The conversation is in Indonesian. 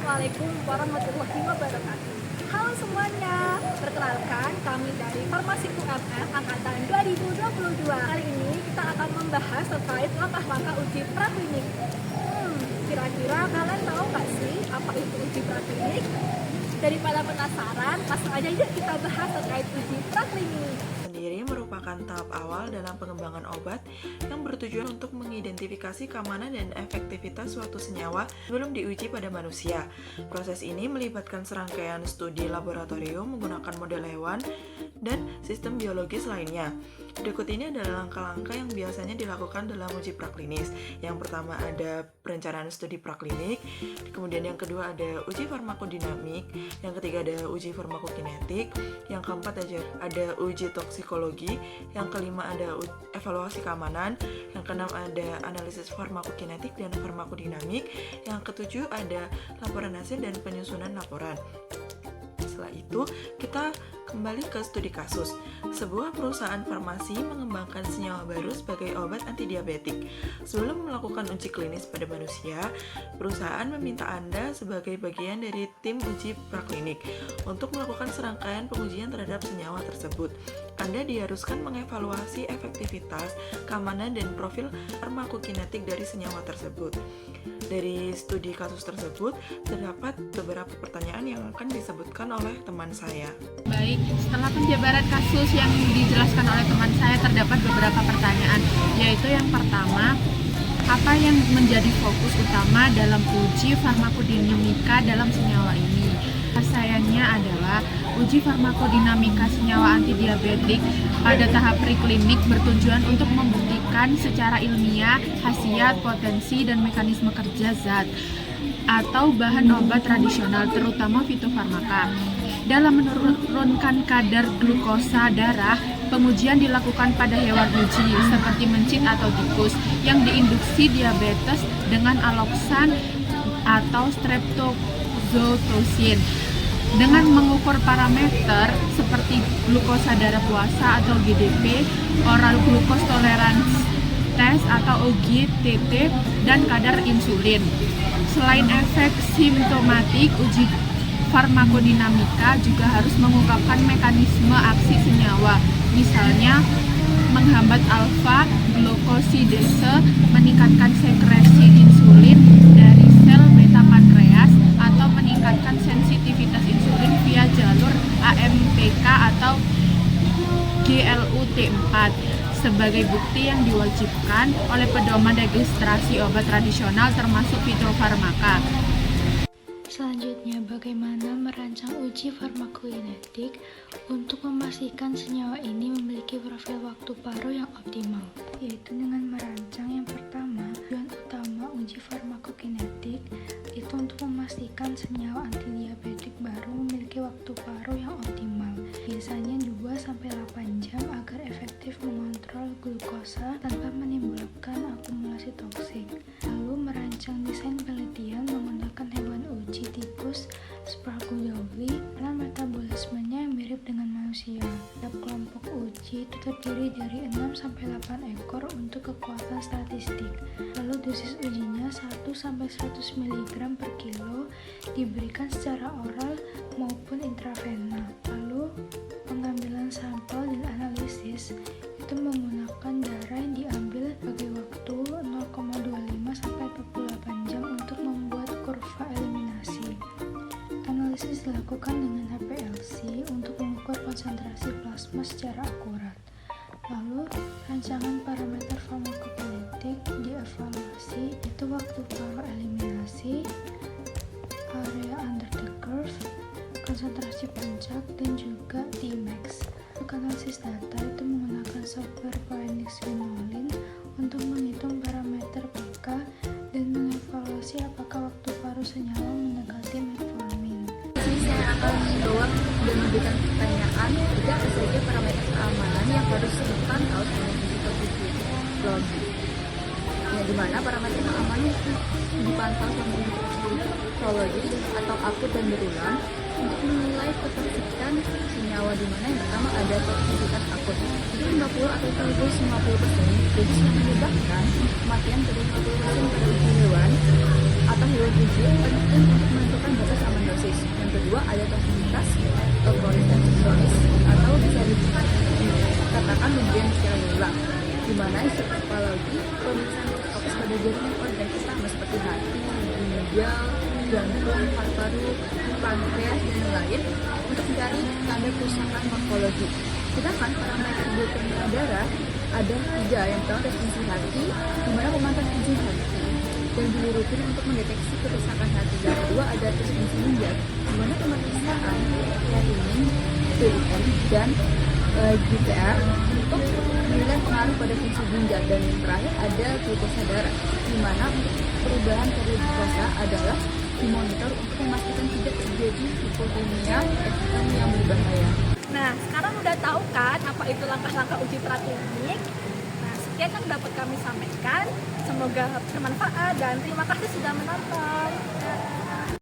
Assalamualaikum warahmatullahi wabarakatuh. Halo semuanya, perkenalkan kami dari Farmasi UMM Angkatan 2022. Kali ini kita akan membahas terkait langkah-langkah uji praklinik. Kira-kira kalian tahu nggak sih apa itu uji praklinik? Daripada penasaran, langsung aja yuk kita bahas terkait uji praklinik. Sendiri merupakan tahap awal dalam pengembangan obat yang bertujuan untuk mengidentifikasi keamanan dan efektivitas suatu senyawa sebelum diuji pada manusia. Proses ini melibatkan serangkaian studi laboratorium menggunakan model hewan dan sistem biologis lainnya. Berikut ini adalah langkah-langkah yang biasanya dilakukan dalam uji praklinis. Yang pertama ada perencanaan studi praklinik, kemudian yang kedua ada uji farmakodinamik, yang ketiga ada uji farmakokinetik, yang keempat ada uji toksikologi, yang kelima ada evaluasi keamanan, yang keenam ada analisis farmakokinetik dan farmakodinamik, yang ketujuh ada laporan hasil dan penyusunan laporan. Setelah itu, kita kembali ke studi kasus. Sebuah perusahaan farmasi mengembangkan senyawa baru sebagai obat antidiabetik. Sebelum melakukan uji klinis pada manusia, perusahaan meminta Anda sebagai bagian dari tim uji praklinik untuk melakukan serangkaian pengujian terhadap senyawa tersebut. Anda diharuskan mengevaluasi efektivitas, keamanan, dan profil farmakokinetik dari senyawa tersebut. Dari studi kasus tersebut, terdapat beberapa pertanyaan yang akan disebutkan oleh teman saya. Baik, setelah penjabaran kasus yang dijelaskan oleh teman saya, terdapat beberapa pertanyaan, yaitu yang pertama, apa yang menjadi fokus utama dalam uji farmakodinamika dalam senyawa ini? Sayangnya adalah uji farmakodinamika senyawa antidiabetik pada tahap preklinik bertujuan untuk membuktikan secara ilmiah khasiat, potensi, dan mekanisme kerja zat atau bahan obat tradisional, terutama fitofarmaka. Dalam menurunkan kadar glukosa darah, pengujian dilakukan pada hewan uji seperti mencit atau tikus yang diinduksi diabetes dengan alloxan atau streptozotocin. Dengan mengukur parameter seperti glukosa darah puasa atau GDP, oral glucose tolerance test atau OGTT, dan kadar insulin. Selain efek simptomatik, uji farmakodinamika juga harus mengungkapkan mekanisme aksi senyawa, misalnya menghambat alfa glukosidase, meningkatkan sekresi insulin dari sel beta pankreas, atau meningkatkan sensitivitas insulin via jalur AMPK atau GLUT4 sebagai bukti yang diwajibkan oleh pedoman registrasi obat tradisional termasuk fitofarmaka. Selanjutnya, bagaimana merancang uji farmakokinetik untuk memastikan senyawa ini memiliki profil waktu paruh yang optimal, yaitu dengan merancang yang pertama, tujuan utama uji farmakokinetik itu untuk memastikan senyawa antidiabetik baru memiliki waktu paruh yang optimal, biasanya 2-8 jam agar efektif mengontrol glukosa tanpa menimbulkan akumulasi toksik. Lalu merancang desain penelitian menggunakan hewan uji tikus Sprague-Dawley karena metabolismenya yang mirip dengan manusia. Setiap kelompok uji itu terdiri dari 6-8 ekor untuk kekuatan statistik. Lalu dosis ujinya 1-100 mg per kilo diberikan secara oral maupun intravena. Lalu pengambilan sampel dan analisis itu menggunakan darah yang diambil bagi waktu 0,25-48 jam untuk membuat kurva eliminasi. Analisis dilakukan dengan HPLC untuk mengukur konsentrasi plasma secara akurat. Lalu, rancangan parameter farmakokinetik dievaluasi, itu waktu paruh eliminasi, area under the curve, konsentrasi puncak, dan juga Tmax. Untuk analisis data itu menggunakan software Phoenix Winolin untuk menghitung parameter PK dan mengevaluasi apakah waktu paruh senyawa mendekati metformin. Saya akan menjawab dan memberikan pertanyaan juga apa saja parameter keamanan yang harus dipantau dalam uji toksikologi. Di mana parameter keamanan itu dipantau selama uji toksikologi atau akut dan berulang untuk menilai ketoksikan senyawa, di mana yang pertama ada toksisitas akut itu 50 atau 50%, dosis yang menyebabkan kematian dari 50% pada uji hewan atau hewan uji penting untuk menentukan stereotoksitas kronis dan kronis, atau bisa dikatakan hubungan secara berulang, di mana psikologi pemeriksaan fokus pada jaringan organ utama seperti hati, ginjal, jantung, paru-paru, pankreas, dan lain untuk mencari tanda kerusakan morfologi. Sedangkan parameter biokimia darah ada 3, yang pertama tes fungsi hati, di mana memantau fungsi hati dan diurutin untuk mendeteksi kerusakan hati. Yang kedua ada tes fungsi ginjal, di mana pemeriksaan creatinine, PUM, dan GPR untuk menilai pengaruh pada fungsi ginjal. Dan yang terakhir ada glukosa darah, di mana perubahan pada glukosa adalah dimonitor untuk memastikan tidak terjadi hipotemia ekstrem yang berbahaya. Nah, sekarang udah tahu kan apa itu langkah-langkah uji praklinik? Nah, sekian yang dapat kami sampaikan. Semoga bermanfaat dan terima kasih sudah menonton.